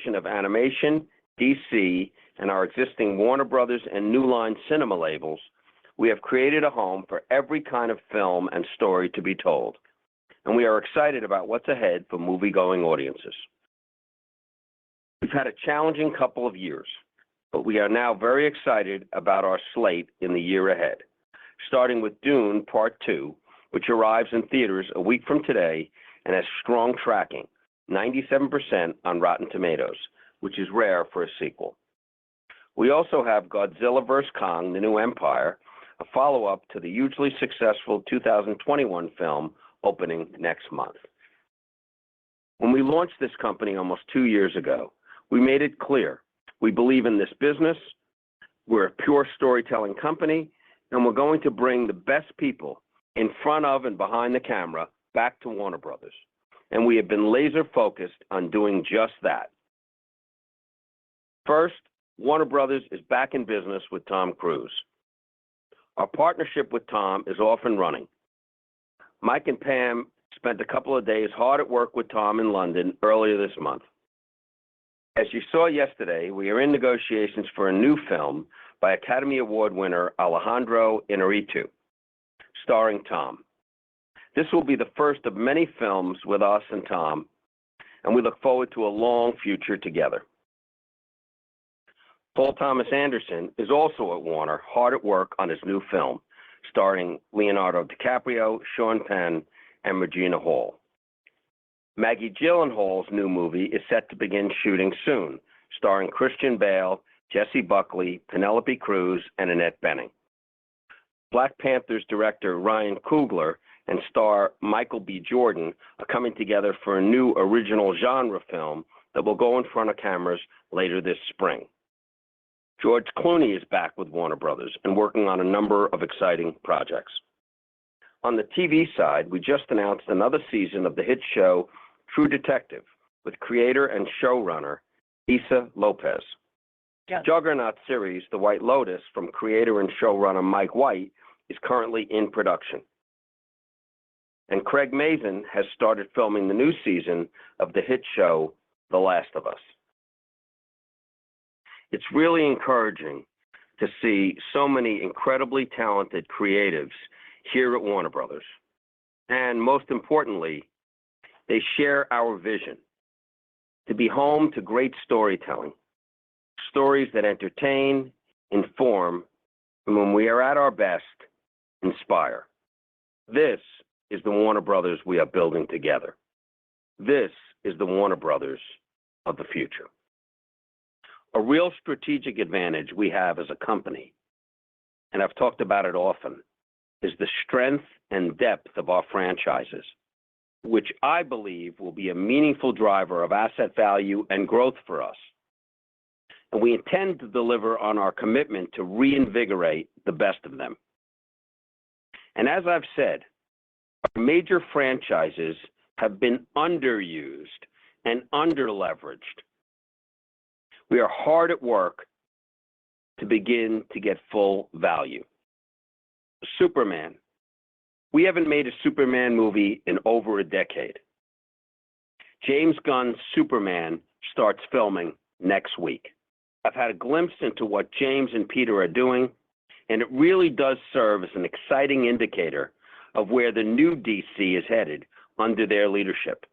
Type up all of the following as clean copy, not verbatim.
combination of animation, DC, and our existing Warner Brothers and New Line Cinema labels, we have created a home for every kind of film and story to be told, and we are excited about what's ahead for movie-going audiences. We've had a challenging couple of years, but we are now very excited about our slate in the year ahead, starting with Dune Part 2, which arrives in theaters a week from today and has strong tracking, 97% on Rotten Tomatoes, which is rare for a sequel. We also have Godzilla vs. Kong: The New Empire, a follow-up to the hugely successful 2021 film opening next month. When we launched this company almost 2 years ago, we made it clear we believe in this business, we're a pure storytelling company, and we're going to bring the best people in front of and behind the camera back to Warner Brothers. And we have been laser-focused on doing just that. First, Warner Brothers is back in business with Tom Cruise. Our partnership with Tom is off and running. Mike and Pam spent a couple of days hard at work with Tom in London earlier this month. As you saw yesterday, we are in negotiations for a new film by Academy Award winner Alejandro Inarritu, starring Tom. This will be the first of many films with us and Tom, and we look forward to a long future together. Paul Thomas Anderson is also at Warner, hard at work on his new film, starring Leonardo DiCaprio, Sean Penn, and Regina Hall. Maggie Gyllenhaal's new movie is set to begin shooting soon, starring Christian Bale, Jessie Buckley, Penelope Cruz, and Annette Bening. Black Panther's director Ryan Coogler and star Michael B. Jordan are coming together for a new original genre film that will go in front of cameras later this spring. George Clooney is back with Warner Brothers and working on a number of exciting projects. On the TV side, we just announced another season of the hit show True Detective with creator and showrunner Issa Lopez. Yes. Juggernaut series The White Lotus from creator and showrunner Mike White is currently in production. And Craig Mazin has started filming the new season of the hit show The Last of Us. It's really encouraging to see so many incredibly talented creatives here at Warner Brothers. And most importantly, they share our vision to be home to great storytelling, stories that entertain, inform, and when we are at our best, inspire. This is the Warner Brothers we are building together. This is the Warner Brothers of the future. A real strategic advantage we have as a company, and I've talked about it often, is the strength and depth of our franchises, which I believe will be a meaningful driver of asset value and growth for us. And we intend to deliver on our commitment to reinvigorate the best of them. And as I've said, our major franchises have been underused and underleveraged. We are hard at work to begin to get full value. Superman. We haven't made a Superman movie in over a decade. James Gunn's Superman starts filming next week. I've had a glimpse into what James and Peter are doing, and it really does serve as an exciting indicator of where the new DC is headed under their leadership.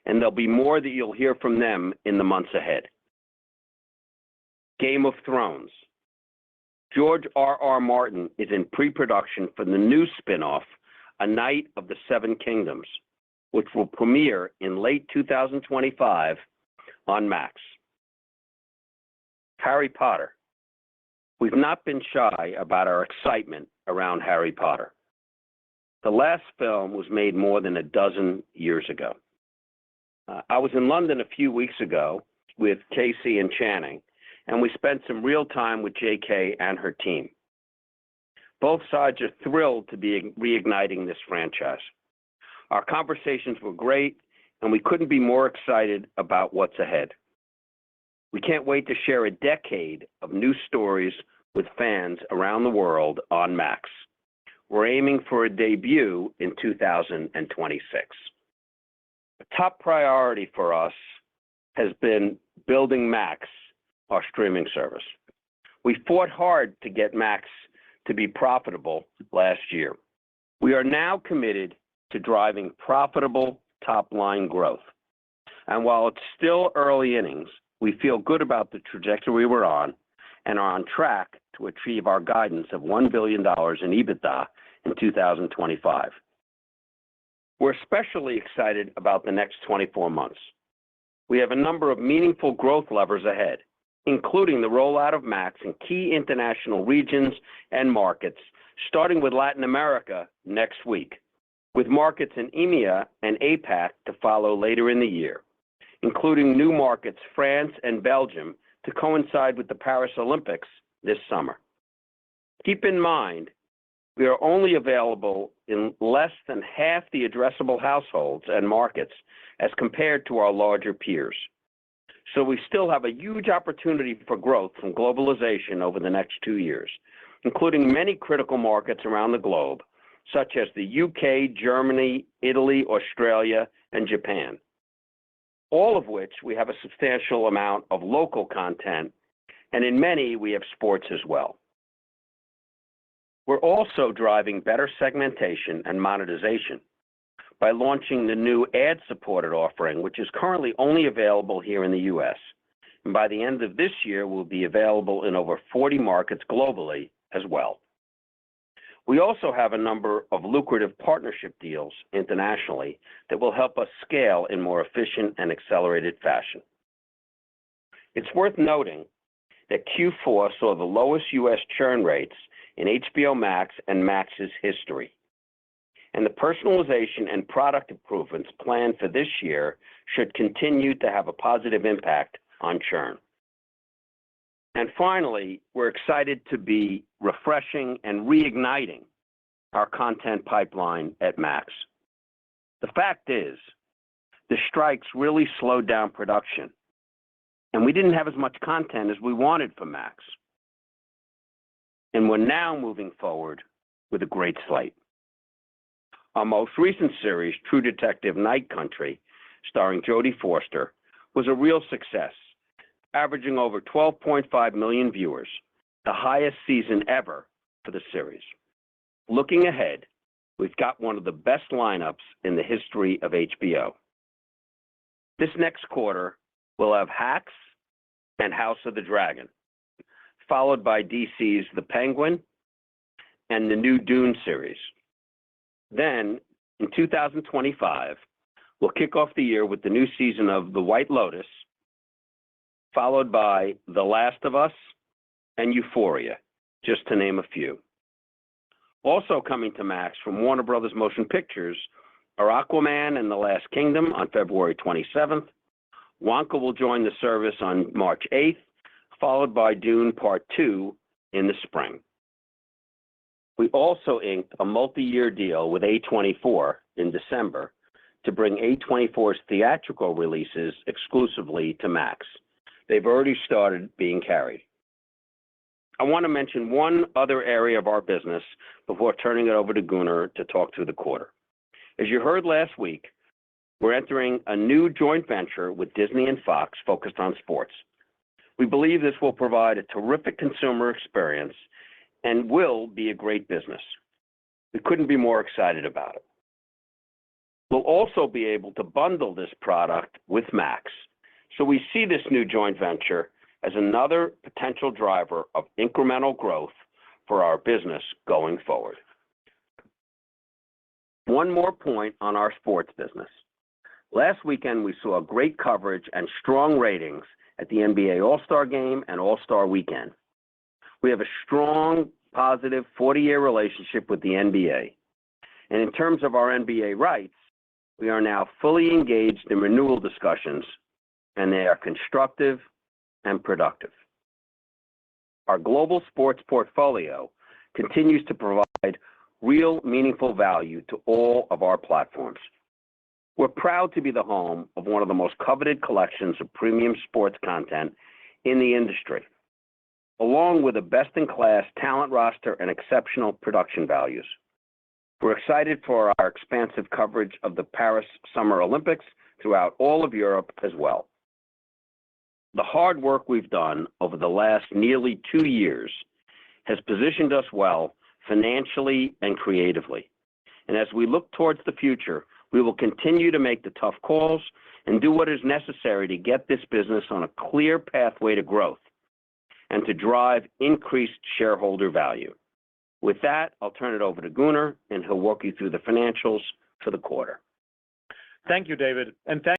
And there'll be more that you'll hear from them in the months ahead. Game of Thrones. George R.R. Martin is in pre-production for the new spin-off, A Knight of the Seven Kingdoms, which will premiere in late 2025 on Max. Harry Potter. We've not been shy about our excitement around Harry Potter. The last film was made more than a dozen years ago. I was in London a few weeks ago with Casey and Channing, and we spent some real time with JK and her team. Both sides are thrilled to be reigniting this franchise. Our conversations were great, and we couldn't be more excited about what's ahead. We can't wait to share a decade of new stories with fans around the world on Max. We're aiming for a debut in 2026. A top priority for us has been building Max, our streaming service. We fought hard to get Max to be profitable last year. We are now committed to driving profitable top-line growth. And while it's still early innings, we feel good about the trajectory we're on and are on track to achieve our guidance of $1 billion in EBITDA in 2025. We're especially excited about the next 24 months. We have a number of meaningful growth levers ahead, including the rollout of Max in key international regions and markets, starting with Latin America next week, with markets in EMEA and APAC to follow later in the year, including new markets, France and Belgium, to coincide with the Paris Olympics this summer. Keep in mind, we are only available in less than half the addressable households and markets as compared to our larger peers. So we still have a huge opportunity for growth from globalization over the next 2 years, including many critical markets around the globe, such as the UK, Germany, Italy, Australia, and Japan, all of which we have a substantial amount of local content, and in many we have sports as well. We're also driving better segmentation and monetization by launching the new ad-supported offering, which is currently only available here in the U.S. And by the end of this year, will be available in over 40 markets globally as well. We also have a number of lucrative partnership deals internationally that will help us scale in more efficient and accelerated fashion. It's worth noting that Q4 saw the lowest U.S. churn rates in HBO Max and Max's history. And the personalization and product improvements planned for this year should continue to have a positive impact on churn. And finally, we're excited to be refreshing and reigniting our content pipeline at Max. The fact is, the strikes really slowed down production, and we didn't have as much content as we wanted for Max. And we're now moving forward with a great slate. Our most recent series, True Detective Night Country, starring Jodie Foster, was a real success, averaging over 12.5 million viewers, the highest season ever for the series. Looking ahead, we've got one of the best lineups in the history of HBO. This next quarter, we'll have Hacks and House of the Dragon, followed by DC's The Penguin and the new Dune series. Then, in 2025, we'll kick off the year with the new season of The White Lotus, followed by The Last of Us and Euphoria, just to name a few. Also coming to Max from Warner Brothers Motion Pictures are Aquaman and the Last Kingdom on February 27th. Wonka will join the service on March 8th, followed by Dune Part 2 in the spring. We also inked a multi-year deal with A24 in December to bring A24's theatrical releases exclusively to Max. They've already started being carried. I want to mention one other area of our business before turning it over to Gunnar to talk through the quarter. As you heard last week, we're entering a new joint venture with Disney and Fox focused on sports. We believe this will provide a terrific consumer experience and will be a great business. We couldn't be more excited about it. We'll also be able to bundle this product with Max. So we see this new joint venture as another potential driver of incremental growth for our business going forward. One more point on our sports business. Last weekend, we saw great coverage and strong ratings at the NBA All-Star Game and All-Star Weekend. We have a strong, positive 40-year relationship with the NBA. And in terms of our NBA rights, we are now fully engaged in renewal discussions, and they are constructive and productive. Our global sports portfolio continues to provide real, meaningful value to all of our platforms. We're proud to be the home of one of the most coveted collections of premium sports content in the industry, along with a best-in-class talent roster and exceptional production values. We're excited for our expansive coverage of the Paris Summer Olympics throughout all of Europe as well. The hard work we've done over the last nearly 2 years has positioned us well financially and creatively. And as we look towards the future, we will continue to make the tough calls and do what is necessary to get this business on a clear pathway to growth and to drive increased shareholder value. With that, I'll turn it over to Gunnar, and he'll walk you through the financials for the quarter. Thank you, David, and